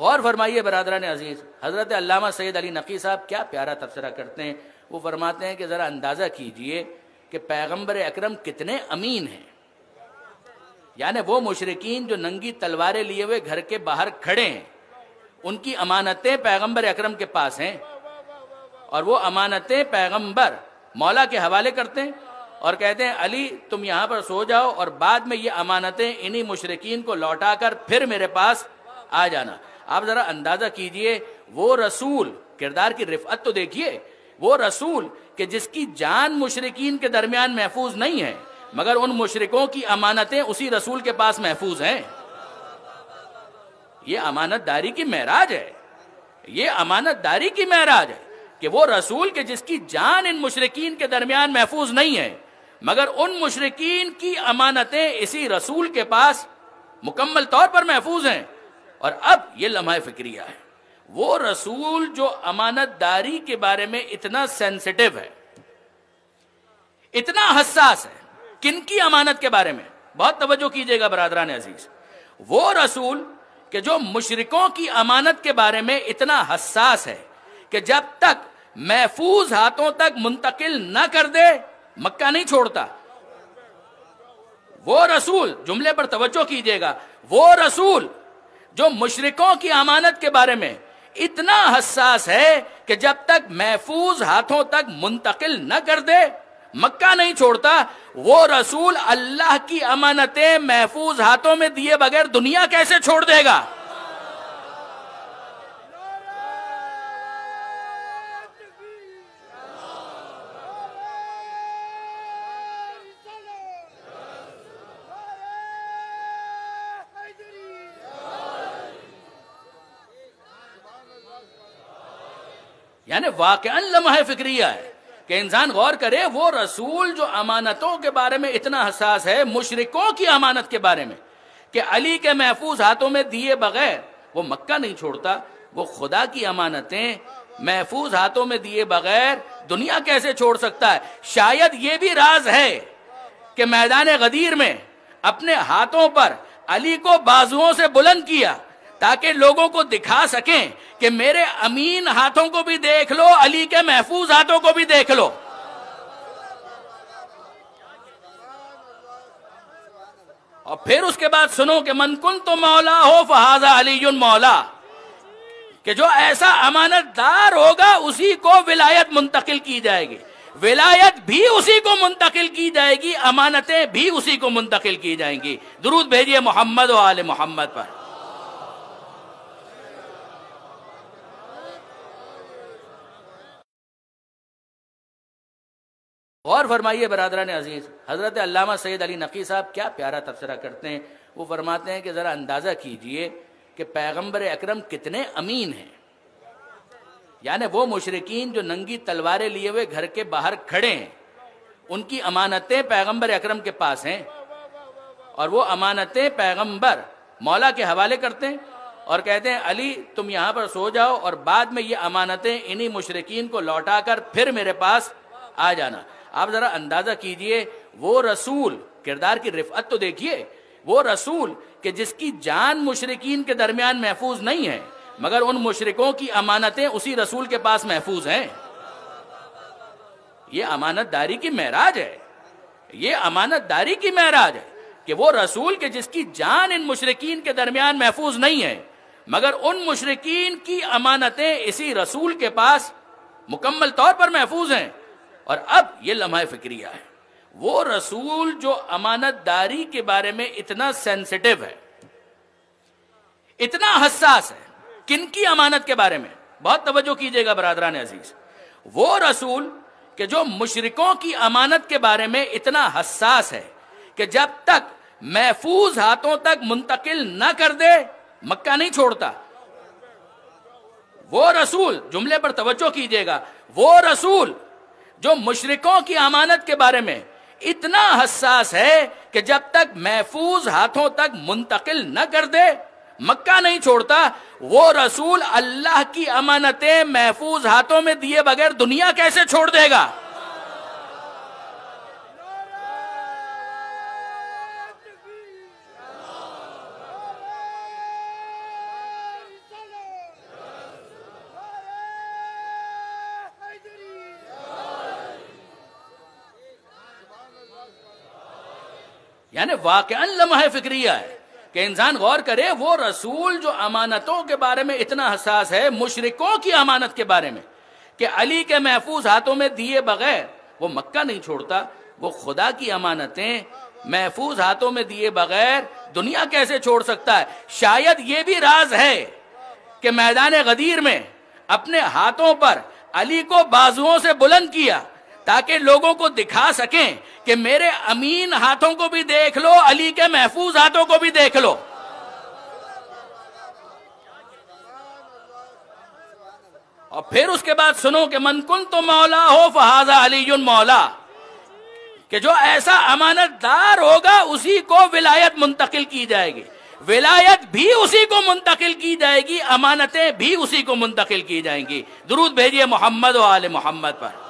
اور فرمائیے برادران عزیز، حضرت علامہ سید علی نقی صاحب کیا پیارا تبصرہ کرتے ہیں. وہ فرماتے ہیں کہ ذرا اندازہ کیجئے کہ پیغمبر اکرم کتنے امین ہیں. یعنی وہ مشرکین جو ننگی تلواریں لیے ہوئے گھر کے باہر کھڑے ہیں، ان کی امانتیں پیغمبر اکرم کے پاس ہیں، اور وہ امانتیں پیغمبر مولا کے حوالے کرتے ہیں اور کہتے ہیں علی تم یہاں پر سو جاؤ اور بعد میں یہ امانتیں انہی مشرکین کو لوٹا کر پھر میرے پاس آ جانا. آپ ذرا اندازہ کیجئے، وہ رسول، کردار کی رفعت تو دیکھیے، وہ رسول کہ جس کی جان مشرکین کے درمیان محفوظ نہیں ہے، مگر ان مشرکوں کی امانتیں اسی رسول کے پاس محفوظ ہیں. یہ امانت داری کی معراج ہے، یہ امانت داری کی معراج ہے کہ وہ رسول کہ جس کی جان ان مشرکین کے درمیان محفوظ نہیں ہے، مگر ان مشرکین کی امانتیں اسی رسول کے پاس مکمل طور پر محفوظ ہیں. اور اب یہ لمحہ فکریہ ہے، وہ رسول جو امانت داری کے بارے میں اتنا سینسٹیو ہے، اتنا حساس ہے. کن کی امانت کے بارے میں؟ بہت توجہ کیجئے گا برادران عزیز. وہ رسول کہ جو مشرکوں کی امانت کے بارے میں اتنا حساس ہے کہ جب تک محفوظ ہاتھوں تک منتقل نہ کر دے مکہ نہیں چھوڑتا. وہ رسول، جملے پر توجہ کیجئے گا، وہ رسول جو مشرکوں کی امانت کے بارے میں اتنا حساس ہے کہ جب تک محفوظ ہاتھوں تک منتقل نہ کر دے مکہ نہیں چھوڑتا. وہ رسول اللہ کی امانتیں محفوظ ہاتھوں میں دیے بغیر دنیا کیسے چھوڑ دے گا؟ یعنی واقعاً لمحہ فکریہ ہے کہ انسان غور کرے، وہ رسول جو امانتوں کے بارے میں اتنا حساس ہے، مشرکوں کی امانت کے بارے میں، کہ علی کے محفوظ ہاتھوں میں دیے بغیر وہ مکہ نہیں چھوڑتا، وہ خدا کی امانتیں محفوظ ہاتھوں میں دیے بغیر دنیا کیسے چھوڑ سکتا ہے؟ شاید یہ بھی راز ہے کہ میدان غدیر میں اپنے ہاتھوں پر علی کو بازوؤں سے بلند کیا تاکہ لوگوں کو دکھا سکیں کہ میرے امین ہاتھوں کو بھی دیکھ لو، علی کے محفوظ ہاتھوں کو بھی دیکھ لو. اور پھر اس کے بعد سنو کہ من کنت مولا ہو فہذا علی مولا، کہ جو ایسا امانت دار ہوگا اسی کو ولایت منتقل کی جائے گی، ولایت بھی اسی کو منتقل کی جائے گی، امانتیں بھی اسی کو منتقل کی جائیں گی. درود بھیجئے محمد و آل محمد پر. غور فرمائیے برادران عزیز، حضرت علامہ سید علی نقی صاحب کیا پیارا تبصرہ کرتے ہیں. وہ فرماتے ہیں کہ ذرا اندازہ کیجئے کہ پیغمبر اکرم کتنے امین ہیں. یعنی وہ مشرکین جو ننگی تلواریں لیے ہوئے گھر کے باہر کھڑے ہیں، ان کی امانتیں پیغمبر اکرم کے پاس ہیں، اور وہ امانتیں پیغمبر مولا کے حوالے کرتے ہیں اور کہتے ہیں علی تم یہاں پر سو جاؤ اور بعد میں یہ امانتیں انہی مشرکین کو لوٹا کر پھر میرے پاس آ جانا. آپ ذرا اندازہ کیجئے، وہ رسول، کردار کی رفعت تو دیکھیے، وہ رسول کہ جس کی جان مشرکین کے درمیان محفوظ نہیں ہے، مگر ان مشرکوں کی امانتیں اسی رسول کے پاس محفوظ ہیں. یہ امانت داری کی معراج ہے، یہ امانت داری کی معراج ہے کہ وہ رسول کہ جس کی جان ان مشرکین کے درمیان محفوظ نہیں ہے، مگر ان مشرکین کی امانتیں اسی رسول کے پاس مکمل طور پر محفوظ ہیں. اور اب یہ لمحہ فکریہ ہے، وہ رسول جو امانت داری کے بارے میں اتنا سینسٹیو ہے، اتنا حساس ہے. کن کی امانت کے بارے میں؟ بہت توجہ کیجئے گا برادران عزیز. وہ رسول کہ جو مشرکوں کی امانت کے بارے میں اتنا حساس ہے کہ جب تک محفوظ ہاتھوں تک منتقل نہ کر دے مکہ نہیں چھوڑتا. وہ رسول، جملے پر توجہ کیجئے گا، وہ رسول جو مشرکوں کی امانت کے بارے میں اتنا حساس ہے کہ جب تک محفوظ ہاتھوں تک منتقل نہ کر دے مکہ نہیں چھوڑتا. وہ رسول اللہ کی امانتیں محفوظ ہاتھوں میں دیے بغیر دنیا کیسے چھوڑ دے گا؟ یعنی واقعاً لمحہ فکریہ ہے کہ انسان غور کرے، وہ رسول جو امانتوں کے بارے میں اتنا حساس ہے، مشرکوں کی امانت کے بارے میں، کہ علی کے محفوظ ہاتھوں میں دیے بغیر وہ مکہ نہیں چھوڑتا، وہ خدا کی امانتیں محفوظ ہاتھوں میں دیے بغیر دنیا کیسے چھوڑ سکتا ہے؟ شاید یہ بھی راز ہے کہ میدان غدیر میں اپنے ہاتھوں پر علی کو بازوؤں سے بلند کیا تاکہ لوگوں کو دکھا سکیں کہ میرے امین ہاتھوں کو بھی دیکھ لو، علی کے محفوظ ہاتھوں کو بھی دیکھ لو۔ اور پھر اس کے بعد سنو کہ من کنت مولا ہو فہذا علی مولا، کہ جو ایسا امانت دار ہوگا اسی کو ولایت منتقل کی جائے گی، ولایت بھی اسی کو منتقل کی جائے گی، امانتیں بھی اسی کو منتقل کی جائیں گی۔ درود بھیجئے محمد و آل محمد پر۔